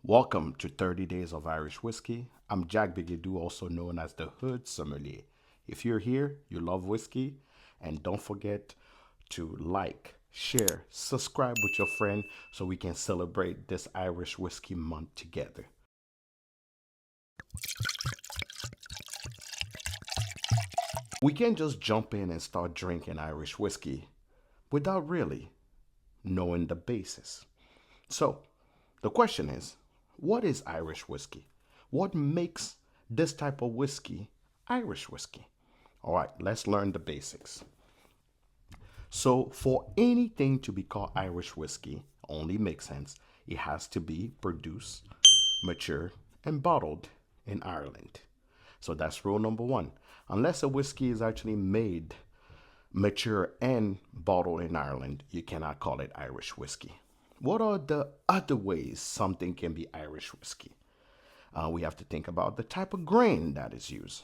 Welcome to 30 Days of Irish Whiskey. I'm Jack Bigedu, also known as the Hood Sommelier. If you're here, you love whiskey, and don't forget to like, share, subscribe with your friend so we can celebrate this Irish Whiskey Month together. We can't just jump in and start drinking Irish whiskey without really knowing the basis. So, the question is, what is Irish whiskey? What makes this type of whiskey Irish whiskey? All right, let's learn the basics. So, for anything to be called Irish whiskey, only makes sense, it has to be produced, matured, and bottled in Ireland. So, that's rule number one. Unless a whiskey is actually made, mature, and bottled in Ireland, you cannot call it Irish whiskey. What are the other ways something can be Irish whiskey? We have to think about the type of grain that is used.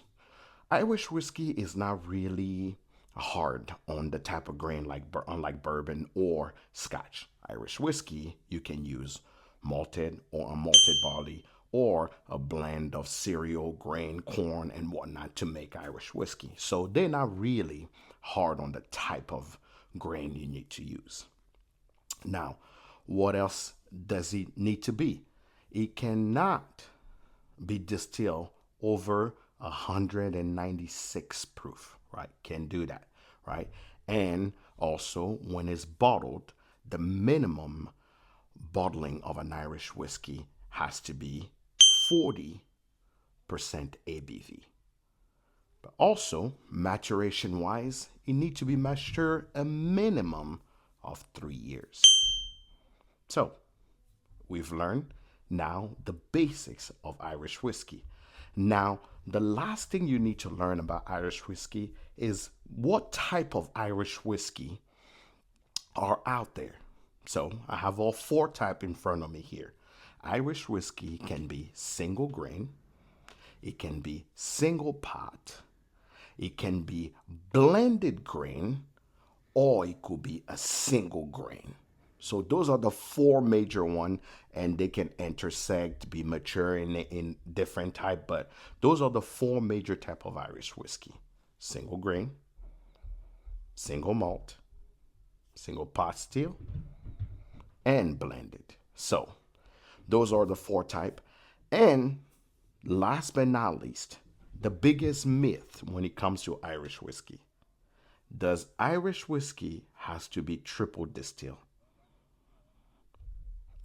Irish whiskey is not really hard on the type of grain unlike bourbon or Scotch. Irish whiskey, you can use malted or unmalted barley or a blend of cereal, grain, corn, and whatnot to make Irish whiskey. So they're not really hard on the type of grain you need to use. Now, what else does it need to be? It cannot be distilled over 196 proof, right? Can do that, right? And also, when it's bottled, the minimum bottling of an Irish whiskey has to be 40% ABV. But also, maturation wise, it needs to be matured a minimum of 3 years. So, we've learned now the basics of Irish whiskey. Now, the last thing you need to learn about Irish whiskey is what type of Irish whiskey are out there. So, I have all four types in front of me here. Irish whiskey can be single grain, it can be single pot, it can be blended grain, or it could be a single grain. So those are the four major ones, and they can intersect, be mature in different type, but those are the four major type of Irish whiskey: single grain, single malt, single pot still, and blended. So those are the four type. And last but not least, the biggest myth when it comes to Irish whiskey: does Irish whiskey has to be triple distilled?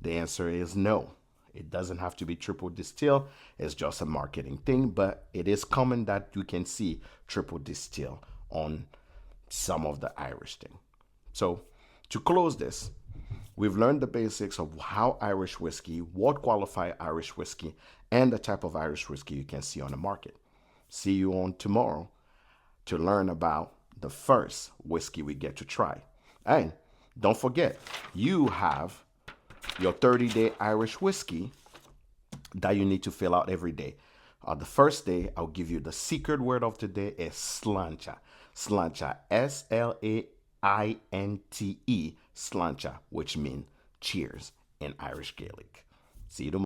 The answer is no. It doesn't have to be triple distilled. It's just a marketing thing, but it is common that you can see triple distill on some of the Irish thing. So to close this, we've learned the basics of how Irish whiskey, what qualify Irish whiskey, and the type of Irish whiskey you can see on the market. See you on tomorrow to learn about the first whiskey we get to try. And don't forget, you have your 30-day Irish whiskey that you need to fill out every day. The first day, I'll give you the secret word of today is sláinte. Sláinte, Slainte, sláinte, which means cheers in Irish Gaelic. See you tomorrow.